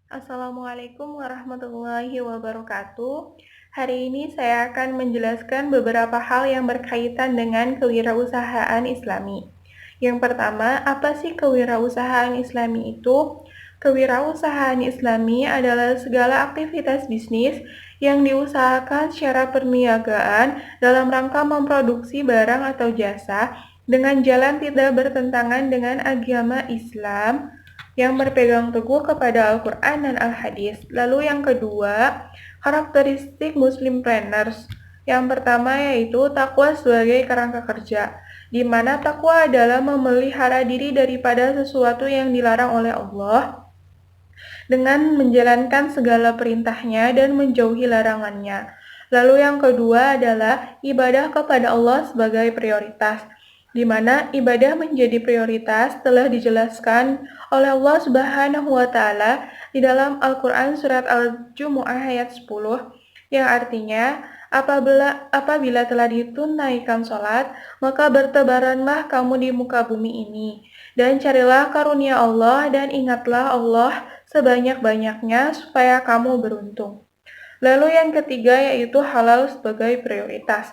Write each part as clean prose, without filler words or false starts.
Assalamualaikum warahmatullahi wabarakatuh. Hari ini saya akan menjelaskan beberapa hal yang berkaitan dengan kewirausahaan Islami. Yang pertama, apa sih kewirausahaan Islami itu? Kewirausahaan Islami adalah segala aktivitas bisnis yang diusahakan secara perniagaan dalam rangka memproduksi barang atau jasa dengan jalan tidak bertentangan dengan agama Islam yang berpegang teguh kepada Al-Quran dan Al-Hadis. Lalu yang kedua, karakteristik Muslimpreneurs. Yang pertama yaitu takwa sebagai kerangka kerja, di mana takwa adalah memelihara diri daripada sesuatu yang dilarang oleh Allah dengan menjalankan segala perintahnya dan menjauhi larangannya. Lalu yang kedua adalah ibadah kepada Allah sebagai prioritas, di mana ibadah menjadi prioritas telah dijelaskan oleh Allah Subhanahu wa taala di dalam Al-Qur'an surat Al-Jumu'ah ayat 10 yang artinya apabila telah ditunaikan sholat, maka bertebaranlah kamu di muka bumi ini, dan carilah karunia Allah dan ingatlah Allah sebanyak-banyaknya supaya kamu beruntung. Lalu yang ketiga yaitu halal sebagai prioritas.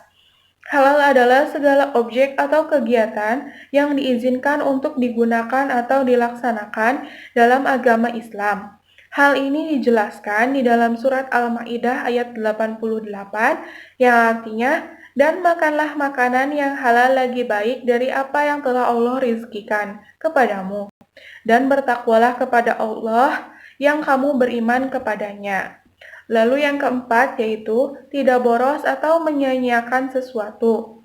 Halal adalah segala objek atau kegiatan yang diizinkan untuk digunakan atau dilaksanakan dalam agama Islam. Hal ini dijelaskan di dalam surat Al-Maidah ayat 88 yang artinya, dan makanlah makanan yang halal lagi baik dari apa yang telah Allah rizkikan kepadamu, dan bertakwalah kepada Allah yang kamu beriman kepadanya. Lalu yang keempat yaitu tidak boros atau menyia-nyiakan sesuatu.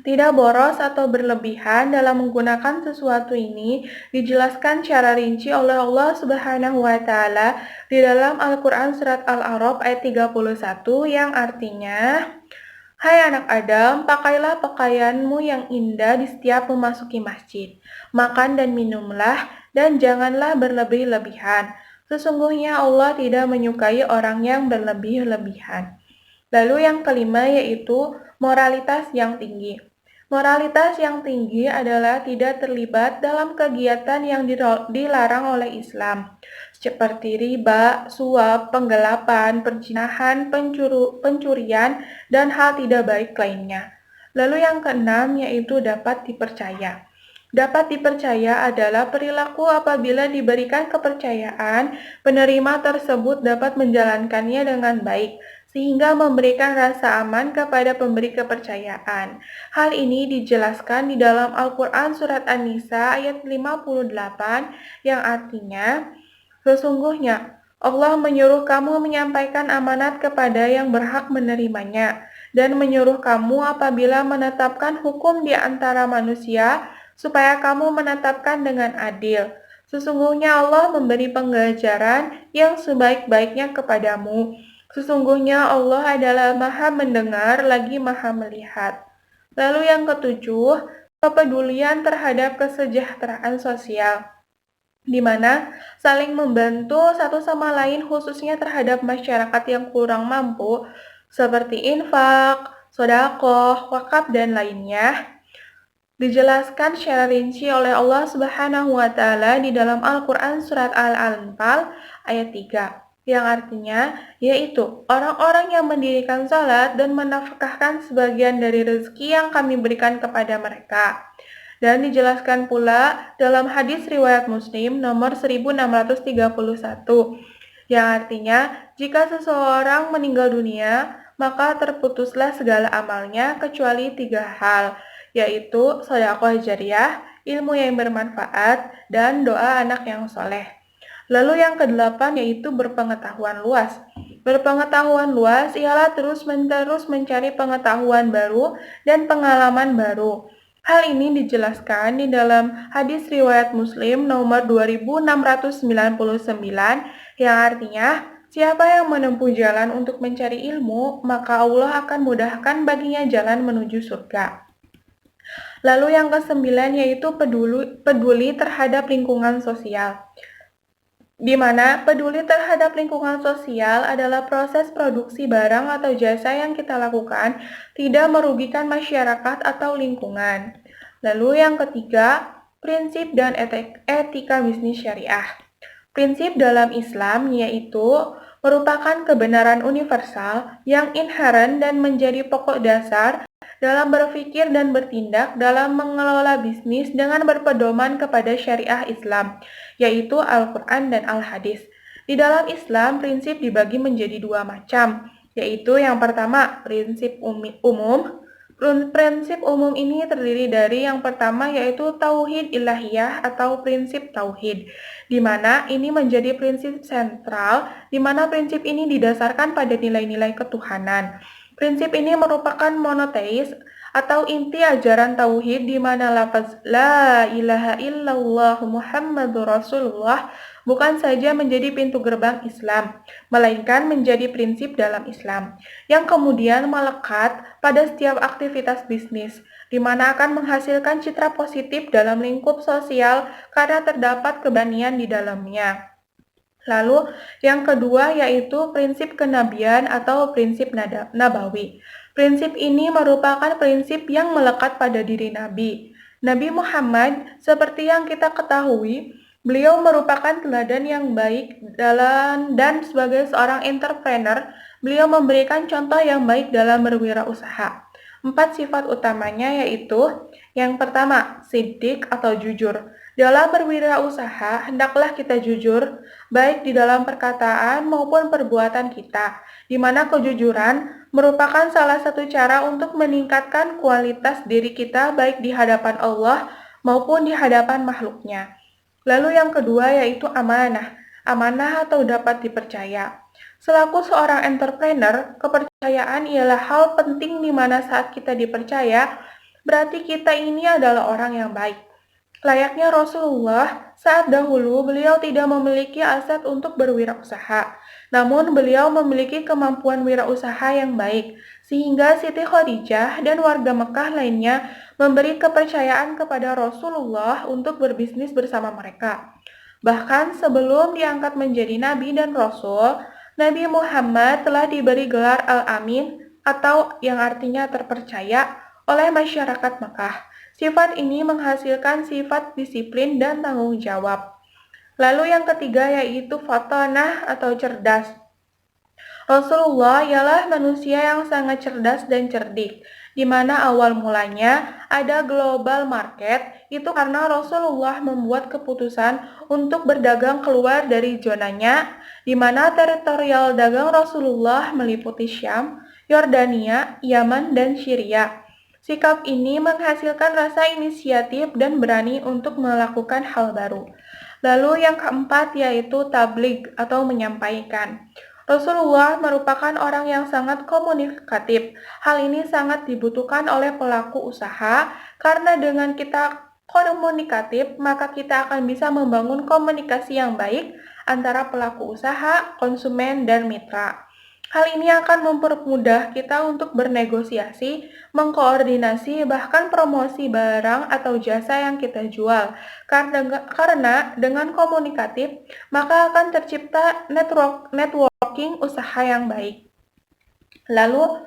Tidak boros atau berlebihan dalam menggunakan sesuatu ini dijelaskan secara rinci oleh Allah Subhanahu wa taala di dalam Al-Qur'an surat Al-A'raf ayat 31 yang artinya, hai anak Adam, pakailah pakaianmu yang indah di setiap memasuki masjid. Makan dan minumlah dan janganlah berlebih-lebihan. Sesungguhnya Allah tidak menyukai orang yang berlebih-lebihan. Lalu yang kelima yaitu moralitas yang tinggi. Moralitas yang tinggi adalah tidak terlibat dalam kegiatan yang dilarang oleh Islam, seperti riba, suap, penggelapan, perzinahan, pencurian, dan hal tidak baik lainnya. Lalu yang keenam yaitu dapat dipercaya. Dapat dipercaya adalah perilaku apabila diberikan kepercayaan, penerima tersebut dapat menjalankannya dengan baik, sehingga memberikan rasa aman kepada pemberi kepercayaan. Hal ini dijelaskan di dalam Al-Quran Surat An-Nisa ayat 58 yang artinya, sesungguhnya Allah menyuruh kamu menyampaikan amanat kepada yang berhak menerimanya, dan menyuruh kamu apabila menetapkan hukum di antara manusia, supaya kamu menetapkan dengan adil. Sesungguhnya Allah memberi pengajaran yang sebaik-baiknya kepadamu. Sesungguhnya Allah adalah Maha Mendengar lagi Maha Melihat. Lalu yang ketujuh, kepedulian terhadap kesejahteraan sosial, di mana saling membantu satu sama lain khususnya terhadap masyarakat yang kurang mampu, seperti infak, sedekah, wakaf, dan lainnya, dijelaskan secara rinci oleh Allah Subhanahu wa taala di dalam Al-Qur'an surat Al-Anfal ayat 3, yang artinya yaitu orang-orang yang mendirikan salat dan menafkahkan sebagian dari rezeki yang kami berikan kepada mereka. Dan dijelaskan pula dalam hadis riwayat Muslim nomor 1631 yang artinya jika seseorang meninggal dunia maka terputuslah segala amalnya kecuali 3 hal, yaitu sedekah jariyah, ilmu yang bermanfaat, dan doa anak yang soleh. Lalu yang kedelapan yaitu berpengetahuan luas. Berpengetahuan luas ialah terus-menerus mencari pengetahuan baru dan pengalaman baru. Hal ini dijelaskan di dalam hadis riwayat Muslim nomor 2699 yang artinya, siapa yang menempuh jalan untuk mencari ilmu, maka Allah akan mudahkan baginya jalan menuju surga. Lalu yang kesembilan yaitu peduli terhadap lingkungan sosial, di mana peduli terhadap lingkungan sosial adalah proses produksi barang atau jasa yang kita lakukan tidak merugikan masyarakat atau lingkungan. Lalu yang ketiga, prinsip dan etika bisnis syariah. Prinsip dalam Islam yaitu merupakan kebenaran universal yang inheren dan menjadi pokok dasar dalam berpikir dan bertindak dalam mengelola bisnis dengan berpedoman kepada syariah Islam, yaitu Al-Quran dan Al-Hadis. Di dalam Islam, prinsip dibagi menjadi dua macam, yaitu yang pertama, prinsip umum. Prinsip umum ini terdiri dari yang pertama yaitu tauhid ilahiyah atau prinsip tauhid, di mana ini menjadi prinsip sentral, di mana prinsip ini didasarkan pada nilai-nilai ketuhanan. Prinsip ini merupakan monoteis atau inti ajaran tauhid di mana lafaz la ilaha illallah Muhammadur Rasulullah bukan saja menjadi pintu gerbang Islam, melainkan menjadi prinsip dalam Islam yang kemudian melekat pada setiap aktivitas bisnis, di mana akan menghasilkan citra positif dalam lingkup sosial karena terdapat keberanian di dalamnya. Lalu, yang kedua yaitu prinsip kenabian atau prinsip nabawi. Prinsip ini merupakan prinsip yang melekat pada diri Nabi. Nabi Muhammad, seperti yang kita ketahui, beliau merupakan teladan yang baik dan sebagai seorang entrepreneur, beliau memberikan contoh yang baik dalam berwirausaha. 4 sifat utamanya yaitu, yang pertama, siddiq atau jujur. Dalam berwirausaha, hendaklah kita jujur, baik di dalam perkataan maupun perbuatan kita, di mana kejujuran merupakan salah satu cara untuk meningkatkan kualitas diri kita baik di hadapan Allah maupun di hadapan makhluknya. Lalu yang kedua yaitu amanah. Amanah atau dapat dipercaya. Selaku seorang entrepreneur, kepercayaan ialah hal penting di mana saat kita dipercaya, berarti kita ini adalah orang yang baik. Layaknya Rasulullah, saat dahulu beliau tidak memiliki aset untuk berwirausaha, namun beliau memiliki kemampuan wirausaha yang baik, sehingga Siti Khadijah dan warga Mekah lainnya memberi kepercayaan kepada Rasulullah untuk berbisnis bersama mereka. Bahkan sebelum diangkat menjadi Nabi dan Rasul, Nabi Muhammad telah diberi gelar Al-Amin atau yang artinya terpercaya oleh masyarakat Mekah. Sifat ini menghasilkan sifat disiplin dan tanggung jawab. Lalu yang ketiga yaitu fatanah atau cerdas. Rasulullah ialah manusia yang sangat cerdas dan cerdik, di mana awal mulanya ada global market, itu karena Rasulullah membuat keputusan untuk berdagang keluar dari zonanya, di mana teritorial dagang Rasulullah meliputi Syam, Yordania, Yaman, dan Syria. Sikap ini menghasilkan rasa inisiatif dan berani untuk melakukan hal baru. Lalu yang keempat yaitu tabligh atau menyampaikan. Rasulullah merupakan orang yang sangat komunikatif. Hal ini sangat dibutuhkan oleh pelaku usaha karena dengan kita komunikatif, maka kita akan bisa membangun komunikasi yang baik antara pelaku usaha, konsumen, dan mitra. Hal ini akan mempermudah kita untuk bernegosiasi, mengkoordinasi, bahkan promosi barang atau jasa yang kita jual. Karena dengan komunikatif, maka akan tercipta networking usaha yang baik. Lalu,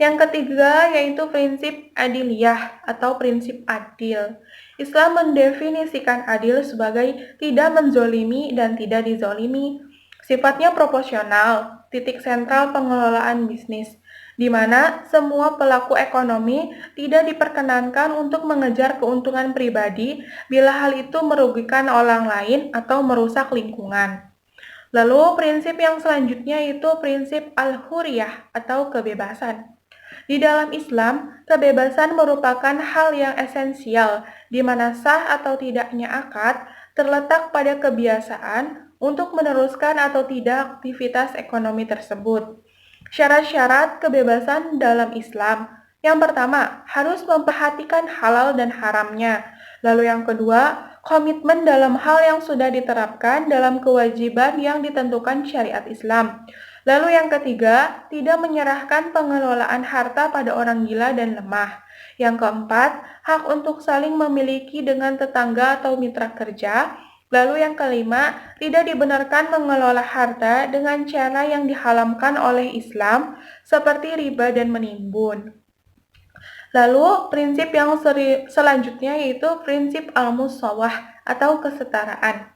yang ketiga yaitu prinsip adiliyah atau prinsip adil. Islam mendefinisikan adil sebagai tidak menzolimi dan tidak dizolimi. Sifatnya proporsional, titik sentral pengelolaan bisnis, di mana semua pelaku ekonomi tidak diperkenankan untuk mengejar keuntungan pribadi bila hal itu merugikan orang lain atau merusak lingkungan. Lalu prinsip yang selanjutnya itu prinsip al-huriyah atau kebebasan. Di dalam Islam, kebebasan merupakan hal yang esensial, di mana sah atau tidaknya akad terletak pada kebiasaan untuk meneruskan atau tidak aktivitas ekonomi tersebut. Syarat-syarat kebebasan dalam Islam. Yang pertama, harus memperhatikan halal dan haramnya. Lalu yang kedua, komitmen dalam hal yang sudah diterapkan dalam kewajiban yang ditentukan syariat Islam. Lalu yang ketiga, tidak menyerahkan pengelolaan harta pada orang gila dan lemah. Yang keempat, hak untuk saling memiliki dengan tetangga atau mitra kerja. Lalu yang kelima, tidak dibenarkan mengelola harta dengan cara yang diharamkan oleh Islam, seperti riba dan menimbun. Lalu prinsip yang selanjutnya yaitu prinsip al-musawah atau kesetaraan.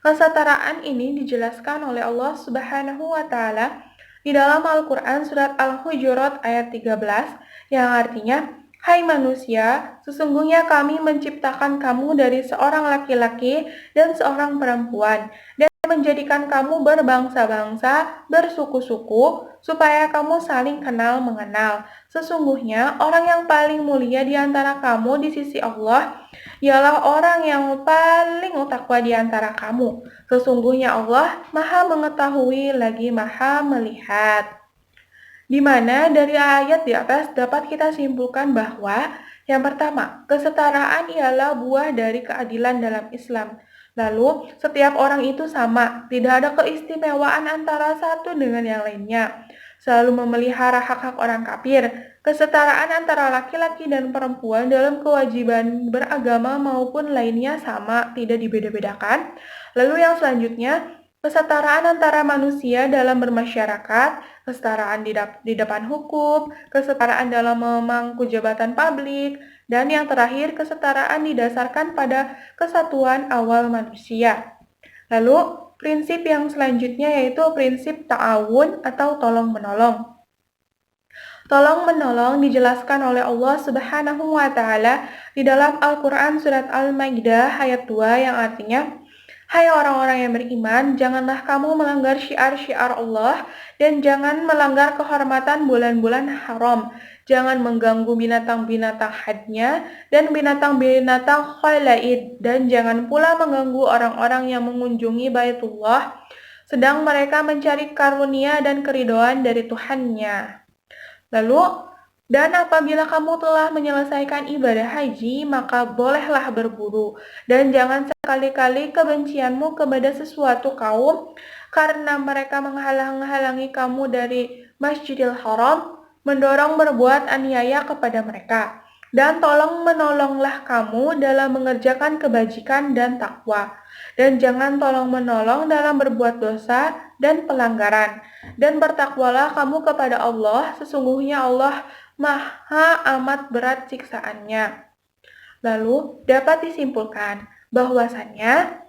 Kesetaraan ini dijelaskan oleh Allah Subhanahu wa taala di dalam Al-Qur'an surat Al-Hujurat ayat 13 yang artinya, "Hai manusia, sesungguhnya kami menciptakan kamu dari seorang laki-laki dan seorang perempuan dan menjadikan kamu berbangsa-bangsa, bersuku-suku, supaya kamu saling kenal mengenal. Sesungguhnya orang yang paling mulia di antara kamu di sisi Allah ialah orang yang paling takwa di antara kamu. Sesungguhnya Allah Maha Mengetahui lagi Maha Melihat." Di mana dari ayat di atas dapat kita simpulkan bahwa yang pertama, kesetaraan ialah buah dari keadilan dalam Islam. Lalu, setiap orang itu sama, tidak ada keistimewaan antara satu dengan yang lainnya. Selalu memelihara hak-hak orang kafir, kesetaraan antara laki-laki dan perempuan dalam kewajiban beragama maupun lainnya sama, tidak dibeda-bedakan. Lalu yang selanjutnya, kesetaraan antara manusia dalam bermasyarakat, kesetaraan di depan hukum, kesetaraan dalam memangku jabatan publik, dan yang terakhir kesetaraan didasarkan pada kesatuan awal manusia. Lalu, prinsip yang selanjutnya yaitu prinsip ta'awun atau tolong-menolong. Tolong-menolong dijelaskan oleh Allah Subhanahu wa taala di dalam Al-Qur'an surat Al-Maidah ayat 2 yang artinya, "Hai orang-orang yang beriman, janganlah kamu melanggar syiar-syiar Allah dan jangan melanggar kehormatan bulan-bulan haram. Jangan mengganggu binatang-binatang hadnya dan binatang-binatang khalaid dan jangan pula mengganggu orang-orang yang mengunjungi Baitullah sedang mereka mencari karunia dan keridhaan dari Tuhannya. Lalu, dan apabila kamu telah menyelesaikan ibadah haji, maka bolehlah berburu, dan jangan sekali-kali kebencianmu kepada sesuatu kaum, karena mereka menghalang-halangi kamu dari Masjidil Haram, mendorong berbuat aniaya kepada mereka. Dan tolong menolonglah kamu dalam mengerjakan kebajikan dan takwa. Dan jangan tolong menolong dalam berbuat dosa dan pelanggaran. Dan bertakwalah kamu kepada Allah, sesungguhnya Allah Maha amat berat siksaannya. Lalu dapat disimpulkan bahwasannya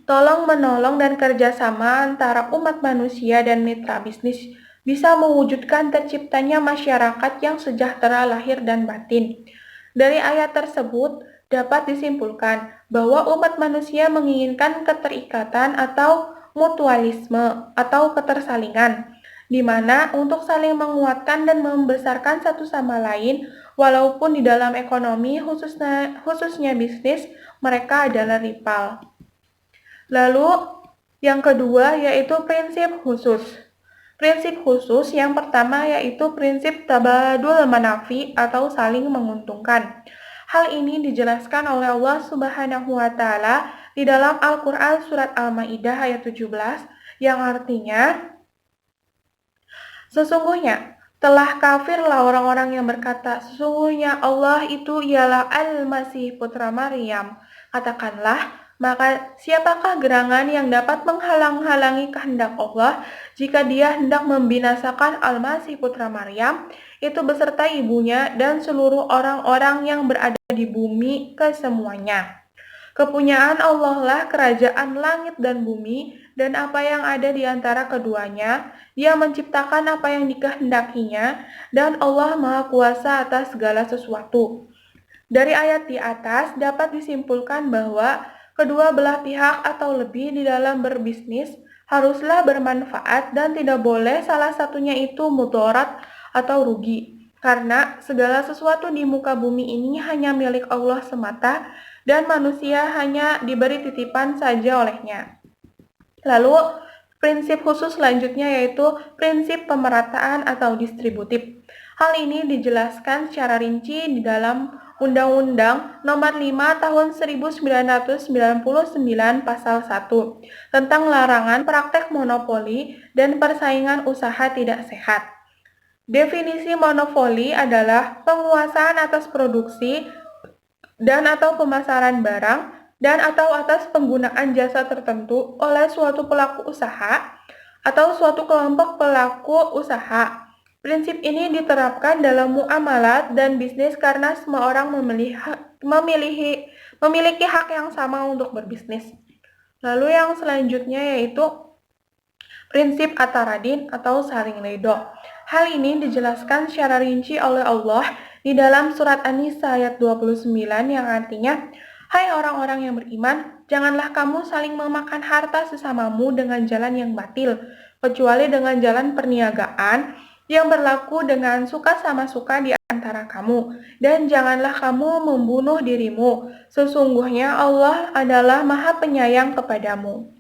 tolong menolong dan kerjasama antara umat manusia dan mitra bisnis bisa mewujudkan terciptanya masyarakat yang sejahtera lahir dan batin. Dari ayat tersebut dapat disimpulkan bahwa umat manusia menginginkan keterikatan atau mutualisme atau ketersalingan, di mana untuk saling menguatkan dan membesarkan satu sama lain, walaupun di dalam ekonomi khususnya bisnis, mereka adalah rival. Lalu yang kedua yaitu prinsip khusus. Prinsip khusus yang pertama yaitu prinsip tabadul manafi atau saling menguntungkan. Hal ini dijelaskan oleh Allah Subhanahu wa taala di dalam Al-Qur'an surat Al-Maidah ayat 17 yang artinya, "Sesungguhnya telah kafirlah orang-orang yang berkata, sesungguhnya Allah itu ialah Al-Masih putra Maryam. Katakanlah, maka siapakah gerangan yang dapat menghalang-halangi kehendak Allah jika dia hendak membinasakan Al-Masih putra Maryam, itu beserta ibunya dan seluruh orang-orang yang berada di bumi kesemuanya. Kepunyaan Allah lah kerajaan langit dan bumi dan apa yang ada di antara keduanya. Dia menciptakan apa yang dikehendakinya dan Allah Maha Kuasa atas segala sesuatu." Dari ayat di atas dapat disimpulkan bahwa kedua belah pihak atau lebih di dalam berbisnis haruslah bermanfaat dan tidak boleh salah satunya itu mudarat atau rugi. Karena segala sesuatu di muka bumi ini hanya milik Allah semata dan manusia hanya diberi titipan saja olehnya. Lalu, prinsip khusus selanjutnya yaitu prinsip pemerataan atau distributif. Hal ini dijelaskan secara rinci di dalam Undang-Undang Nomor 5 Tahun 1999 Pasal 1 tentang larangan praktek monopoli dan persaingan usaha tidak sehat. Definisi monopoli adalah penguasaan atas produksi dan atau pemasaran barang dan atau atas penggunaan jasa tertentu oleh suatu pelaku usaha atau suatu kelompok pelaku usaha. Prinsip ini diterapkan dalam muamalat dan bisnis karena semua orang memiliki hak yang sama untuk berbisnis. Lalu yang selanjutnya yaitu prinsip ataradin atau saling ridho. Hal ini dijelaskan secara rinci oleh Allah di dalam surat An-Nisa ayat 29 yang artinya, "Hai orang-orang yang beriman, janganlah kamu saling memakan harta sesamamu dengan jalan yang batil, kecuali dengan jalan perniagaan yang berlaku dengan suka sama suka di antara kamu. Dan janganlah kamu membunuh dirimu, sesungguhnya Allah adalah Maha Penyayang kepadamu."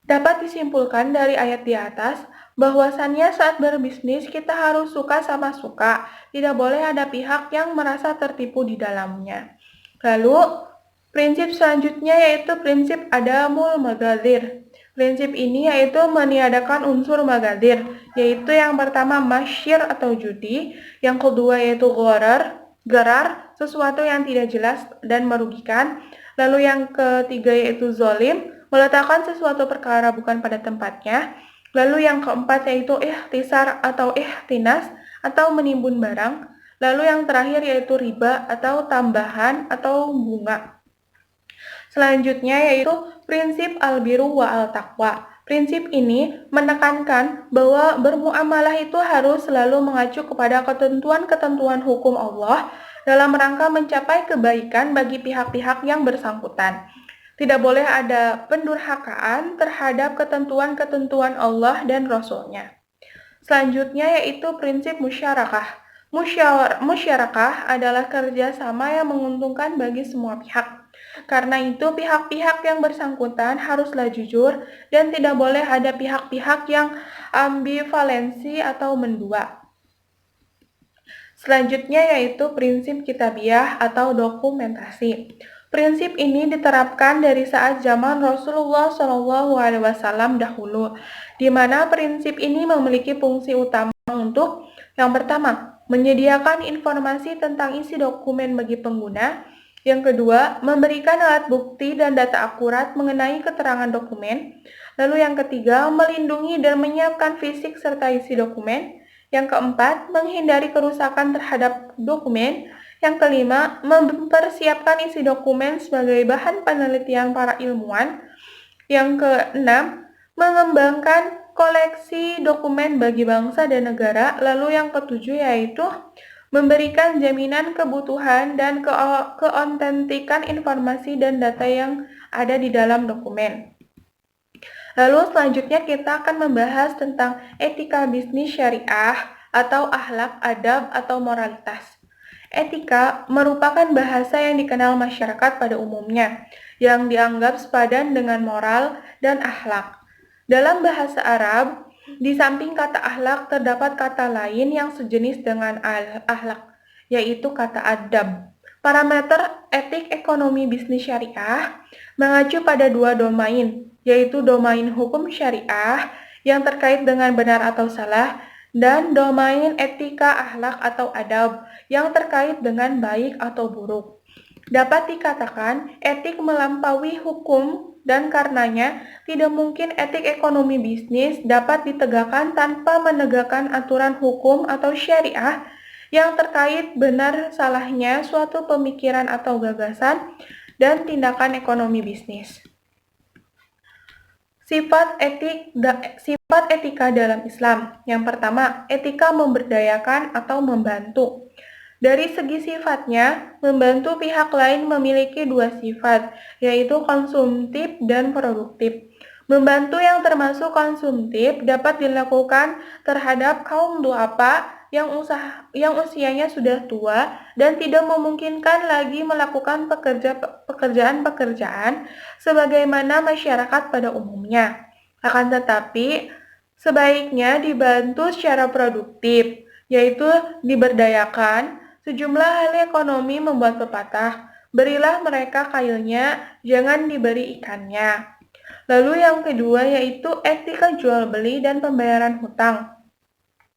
Dapat disimpulkan dari ayat di atas bahwasannya saat berbisnis kita harus suka sama suka, tidak boleh ada pihak yang merasa tertipu di dalamnya. Lalu, prinsip selanjutnya yaitu prinsip adamul magadir. Prinsip ini yaitu meniadakan unsur magadir, yaitu yang pertama masyir atau judi, yang kedua yaitu gerar, sesuatu yang tidak jelas dan merugikan, lalu yang ketiga yaitu zolim, meletakkan sesuatu perkara bukan pada tempatnya. Lalu yang keempat yaitu ihtisar atau ihtinas atau menimbun barang. Lalu yang terakhir yaitu riba atau tambahan atau bunga. Selanjutnya yaitu prinsip al-biru wa al-taqwa. Prinsip ini menekankan bahwa bermuamalah itu harus selalu mengacu kepada ketentuan-ketentuan hukum Allah dalam rangka mencapai kebaikan bagi pihak-pihak yang bersangkutan. Tidak boleh ada pendurhakaan terhadap ketentuan-ketentuan Allah dan Rasul-Nya. Selanjutnya yaitu prinsip musyarakah. Musyarakah adalah kerjasama yang menguntungkan bagi semua pihak. Karena itu pihak-pihak yang bersangkutan haruslah jujur dan tidak boleh ada pihak-pihak yang ambivalensi atau mendua. Selanjutnya yaitu prinsip kitabiah atau dokumentasi. Prinsip ini diterapkan dari saat zaman Rasulullah SAW dahulu, di mana prinsip ini memiliki fungsi utama untuk yang pertama, menyediakan informasi tentang isi dokumen bagi pengguna. Yang kedua, memberikan alat bukti dan data akurat mengenai keterangan dokumen. Lalu yang ketiga, melindungi dan menyiapkan fisik serta isi dokumen. Yang keempat, menghindari kerusakan terhadap dokumen. Yang kelima, mempersiapkan isi dokumen sebagai bahan penelitian para ilmuwan. Yang keenam, mengembangkan koleksi dokumen bagi bangsa dan negara. Lalu yang ketujuh yaitu memberikan jaminan kebutuhan dan keautentikan informasi dan data yang ada di dalam dokumen. Lalu selanjutnya kita akan membahas tentang etika bisnis syariah atau akhlak, adab, atau moralitas. Etika merupakan bahasa yang dikenal masyarakat pada umumnya, yang dianggap sepadan dengan moral dan akhlak. Dalam bahasa Arab, di samping kata akhlak terdapat kata lain yang sejenis dengan akhlak, yaitu kata adab. Parameter etik ekonomi bisnis syariah mengacu pada dua domain, yaitu domain hukum syariah yang terkait dengan benar atau salah, dan domain etika akhlak atau adab yang terkait dengan baik atau buruk. Dapat dikatakan etik melampaui hukum dan karenanya tidak mungkin etik ekonomi bisnis dapat ditegakkan tanpa menegakkan aturan hukum atau syariah yang terkait benar salahnya suatu pemikiran atau gagasan dan tindakan ekonomi bisnis. Sifat etika dalam Islam. Yang pertama, etika memberdayakan atau membantu. Dari segi sifatnya, membantu pihak lain memiliki dua sifat, yaitu konsumtif dan produktif. Membantu yang termasuk konsumtif dapat dilakukan terhadap kaum duafa yang usianya sudah tua dan tidak memungkinkan lagi melakukan pekerjaan-pekerjaan sebagaimana masyarakat pada umumnya. Akan tetapi, sebaiknya dibantu secara produktif, yaitu diberdayakan. Sejumlah ahli ekonomi membuat pepatah, berilah mereka kailnya, jangan diberi ikannya. Lalu yang kedua yaitu etika jual beli dan pembayaran hutang.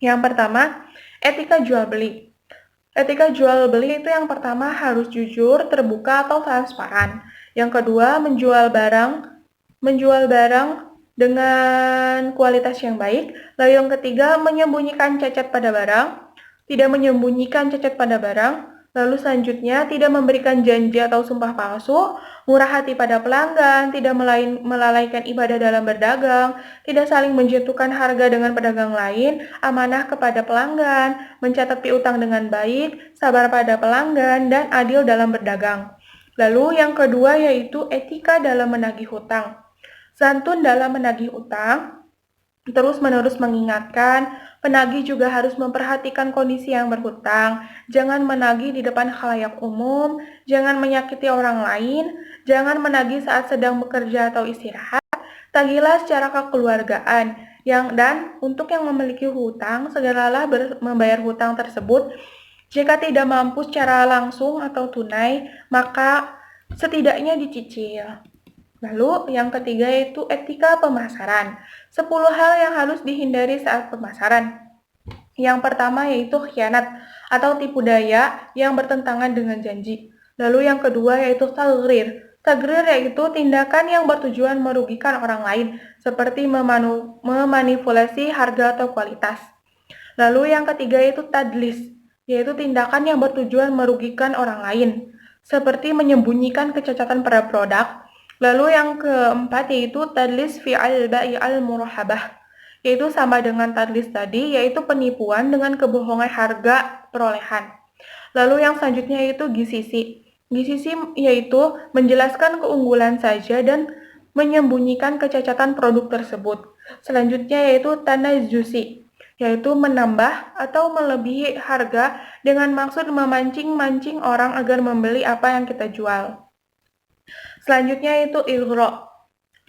Yang pertama, etika jual beli. Etika jual beli itu yang pertama harus jujur, terbuka atau transparan. Yang kedua, menjual barang dengan kualitas yang baik. Lalu yang ketiga, menyembunyikan cacat pada barang. Tidak menyembunyikan cacat pada barang. Lalu selanjutnya, tidak memberikan janji atau sumpah palsu, murah hati pada pelanggan, tidak melalaikan ibadah dalam berdagang, tidak saling menjatuhkan harga dengan pedagang lain, amanah kepada pelanggan, mencatat piutang dengan baik, sabar pada pelanggan, dan adil dalam berdagang. Lalu yang kedua yaitu etika dalam menagih hutang. Santun dalam menagih utang, terus-menerus mengingatkan, penagih juga harus memperhatikan kondisi yang berhutang, jangan menagih di depan khalayak umum, jangan menyakiti orang lain, jangan menagih saat sedang bekerja atau istirahat, tagihlah secara kekeluargaan. Dan untuk yang memiliki hutang, segeralah membayar hutang tersebut. Jika tidak mampu secara langsung atau tunai, maka setidaknya dicicil. Lalu yang ketiga yaitu etika pemasaran. 10 hal yang harus dihindari saat pemasaran. Yang pertama yaitu khianat atau tipu daya yang bertentangan dengan janji. Lalu yang kedua yaitu tagrir. Tagrir yaitu tindakan yang bertujuan merugikan orang lain, seperti memanipulasi harga atau kualitas. Lalu yang ketiga yaitu tadlis, yaitu tindakan yang bertujuan merugikan orang lain, seperti menyembunyikan kecacatan pada produk. Lalu yang keempat yaitu tadlis fi al-bai al-murahabah, yaitu sama dengan tadlis tadi, yaitu penipuan dengan kebohongan harga perolehan. Lalu yang selanjutnya yaitu gisisi. Gisisi yaitu menjelaskan keunggulan saja dan menyembunyikan kecacatan produk tersebut. Selanjutnya yaitu tanazusi, yaitu menambah atau melebihi harga dengan maksud memancing-mancing orang agar membeli apa yang kita jual. Selanjutnya yaitu igro.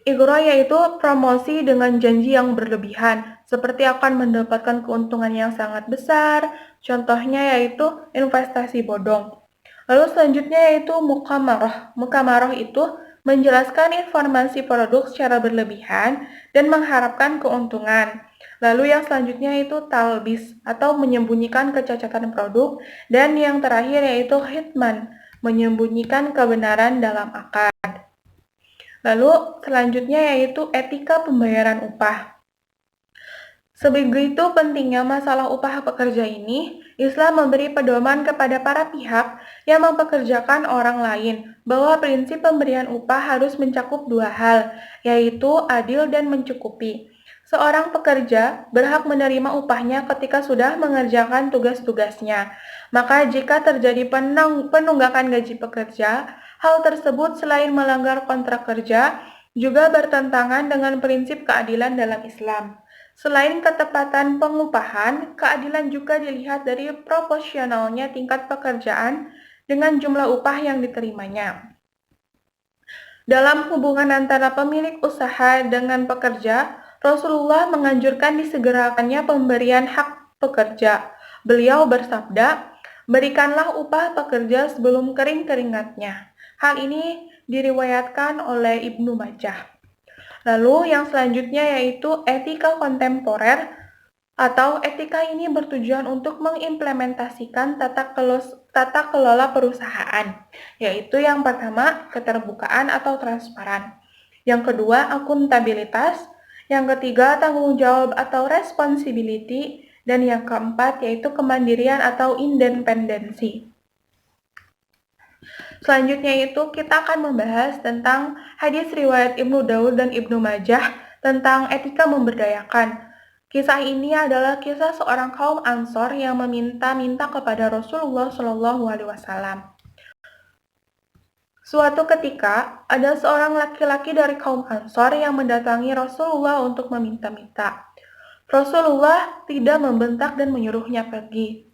Igro yaitu promosi dengan janji yang berlebihan, seperti akan mendapatkan keuntungan yang sangat besar, contohnya yaitu investasi bodong. Lalu selanjutnya yaitu mukamarah. Mukamarah itu menjelaskan informasi produk secara berlebihan dan mengharapkan keuntungan. Lalu yang selanjutnya yaitu talbis atau menyembunyikan kecacatan produk, dan yang terakhir yaitu hitman, menyembunyikan kebenaran dalam akad. Lalu selanjutnya yaitu etika pembayaran upah. Sebegitu pentingnya masalah upah pekerja ini, Islam memberi pedoman kepada para pihak yang mempekerjakan orang lain bahwa prinsip pemberian upah harus mencakup dua hal, yaitu adil dan mencukupi. Seorang pekerja berhak menerima upahnya ketika sudah mengerjakan tugas-tugasnya. Maka jika terjadi penunggakan gaji pekerja, hal tersebut selain melanggar kontrak kerja, juga bertentangan dengan prinsip keadilan dalam Islam. Selain ketepatan pengupahan, keadilan juga dilihat dari proporsionalnya tingkat pekerjaan dengan jumlah upah yang diterimanya. Dalam hubungan antara pemilik usaha dengan pekerja, Rasulullah menganjurkan disegerakannya pemberian hak pekerja. Beliau bersabda, "Berikanlah upah pekerja sebelum kering keringatnya." Hal ini diriwayatkan oleh Ibnu Majah. Lalu yang selanjutnya yaitu etika kontemporer, atau etika ini bertujuan untuk mengimplementasikan tata kelola perusahaan, yaitu yang pertama keterbukaan atau transparan, yang kedua akuntabilitas, yang ketiga tanggung jawab atau responsibility, dan yang keempat yaitu kemandirian atau independensi. Selanjutnya itu kita akan membahas tentang hadis riwayat Ibnu Daud dan Ibnu Majah tentang etika memberdayakan. Kisah ini adalah kisah seorang kaum Ansor yang meminta-minta kepada Rasulullah Shallallahu Alaihi Wasallam. Suatu ketika, ada seorang laki-laki dari kaum Ansor yang mendatangi Rasulullah untuk meminta-minta. Rasulullah tidak membentak dan menyuruhnya pergi,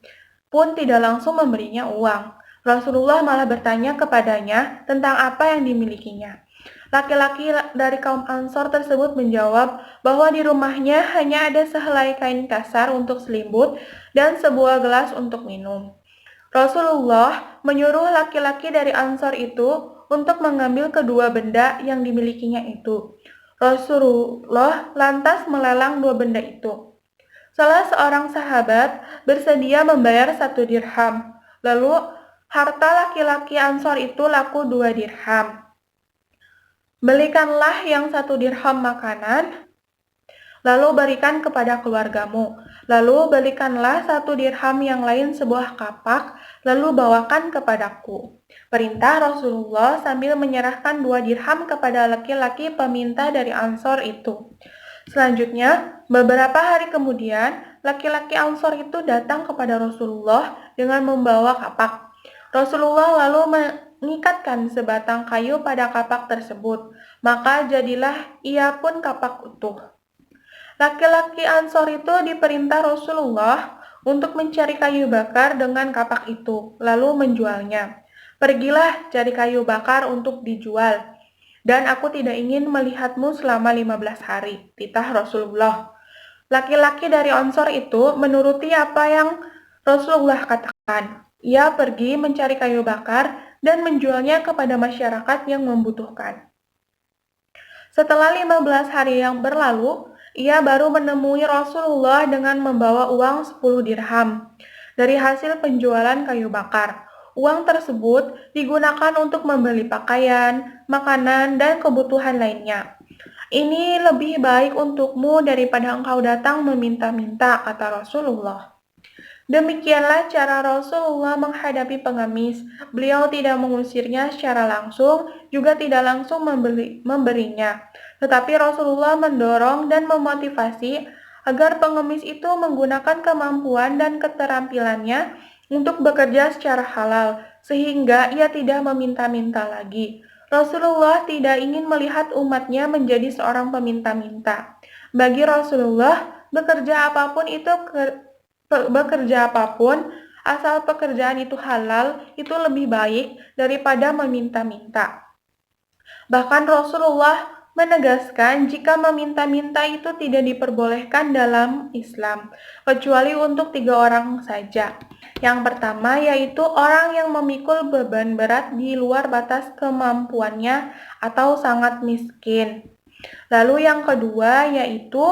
pun tidak langsung memberinya uang. Rasulullah malah bertanya kepadanya tentang apa yang dimilikinya. Laki-laki dari kaum Ansor tersebut menjawab bahwa di rumahnya hanya ada sehelai kain kasar untuk selimut dan sebuah gelas untuk minum. Rasulullah menyuruh laki-laki dari Ansor itu untuk mengambil kedua benda yang dimilikinya itu. Rasulullah lantas melelang dua benda itu. Salah seorang sahabat bersedia membayar 1 dirham. Lalu harta laki-laki Ansor itu laku 2 dirham. Belikanlah yang 1 dirham makanan, lalu berikan kepada keluargamu. Lalu belikanlah 1 dirham yang lain sebuah kapak, lalu bawakan kepadaku. Perintah Rasulullah sambil menyerahkan 2 dirham kepada laki-laki peminta dari Ansor itu. Selanjutnya, beberapa hari kemudian, laki-laki Ansor itu datang kepada Rasulullah dengan membawa kapak. Rasulullah lalu mengikatkan sebatang kayu pada kapak tersebut, maka jadilah ia pun kapak utuh. Laki-laki Ansor itu diperintah Rasulullah untuk mencari kayu bakar dengan kapak itu, lalu menjualnya. Pergilah cari kayu bakar untuk dijual, dan aku tidak ingin melihatmu selama 15 hari, titah Rasulullah. Laki-laki dari Ansor itu menuruti apa yang Rasulullah katakan. Ia pergi mencari kayu bakar dan menjualnya kepada masyarakat yang membutuhkan. Setelah 15 hari yang berlalu, ia baru menemui Rasulullah dengan membawa uang 10 dirham dari hasil penjualan kayu bakar. Uang tersebut digunakan untuk membeli pakaian, makanan, dan kebutuhan lainnya. Ini lebih baik untukmu daripada engkau datang meminta-minta, kata Rasulullah. Demikianlah cara Rasulullah menghadapi pengemis. Beliau tidak mengusirnya secara langsung, juga tidak langsung memberinya. Tetapi Rasulullah mendorong dan memotivasi agar pengemis itu menggunakan kemampuan dan keterampilannya untuk bekerja secara halal, sehingga ia tidak meminta-minta lagi. Rasulullah tidak ingin melihat umatnya menjadi seorang peminta-minta. Bagi Rasulullah, bekerja apapun, asal pekerjaan itu halal, itu lebih baik daripada meminta-minta. Bahkan Rasulullah menegaskan jika meminta-minta itu tidak diperbolehkan dalam Islam, kecuali untuk 3 orang saja. Yang pertama yaitu orang yang memikul beban berat di luar batas kemampuannya atau sangat miskin. Lalu yang kedua yaitu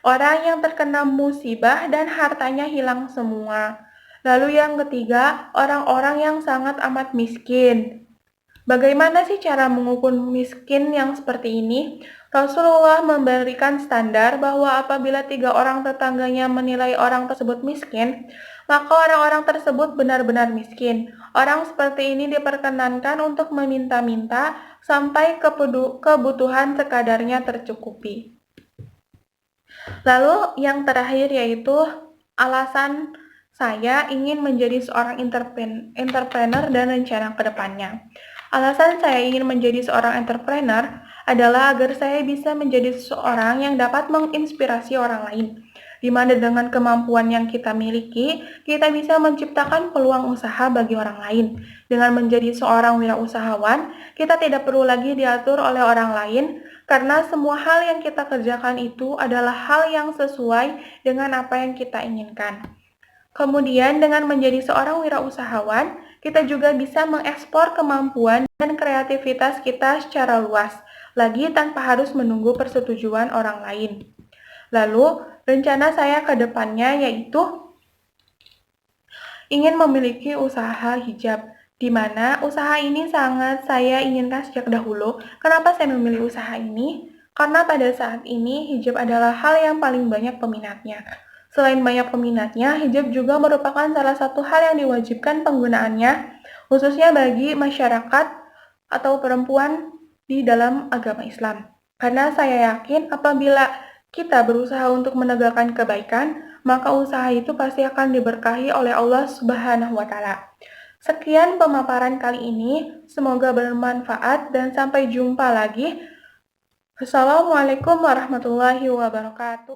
orang yang terkena musibah dan hartanya hilang semua. Lalu yang ketiga, orang-orang yang sangat amat miskin. Bagaimana sih cara mengukur miskin yang seperti ini? Rasulullah memberikan standar bahwa apabila 3 orang tetangganya menilai orang tersebut miskin, maka orang-orang tersebut benar-benar miskin. Orang seperti ini diperkenankan untuk meminta-minta sampai kebutuhan sekadarnya tercukupi. Lalu yang terakhir yaitu alasan saya ingin menjadi seorang entrepreneur dan rencana ke depannya. Alasan saya ingin menjadi seorang entrepreneur adalah agar saya bisa menjadi seseorang yang dapat menginspirasi orang lain, di mana dengan kemampuan yang kita miliki, kita bisa menciptakan peluang usaha bagi orang lain. Dengan menjadi seorang wirausahawan, kita tidak perlu lagi diatur oleh orang lain, karena semua hal yang kita kerjakan itu adalah hal yang sesuai dengan apa yang kita inginkan. Kemudian dengan menjadi seorang wirausahawan, kita juga bisa mengekspor kemampuan dan kreativitas kita secara luas, lagi tanpa harus menunggu persetujuan orang lain. Lalu, rencana saya ke depannya yaitu ingin memiliki usaha hijab, di mana usaha ini sangat saya inginkan sejak dahulu. Kenapa saya memilih usaha ini? Karena pada saat ini hijab adalah hal yang paling banyak peminatnya. Selain banyak peminatnya, hijab juga merupakan salah satu hal yang diwajibkan penggunaannya, khususnya bagi masyarakat atau perempuan di dalam agama Islam. Karena saya yakin apabila kita berusaha untuk menegakkan kebaikan, maka usaha itu pasti akan diberkahi oleh Allah Subhanahu wa Ta'ala. Sekian pemaparan kali ini, semoga bermanfaat dan sampai jumpa lagi. Assalamualaikum warahmatullahi wabarakatuh.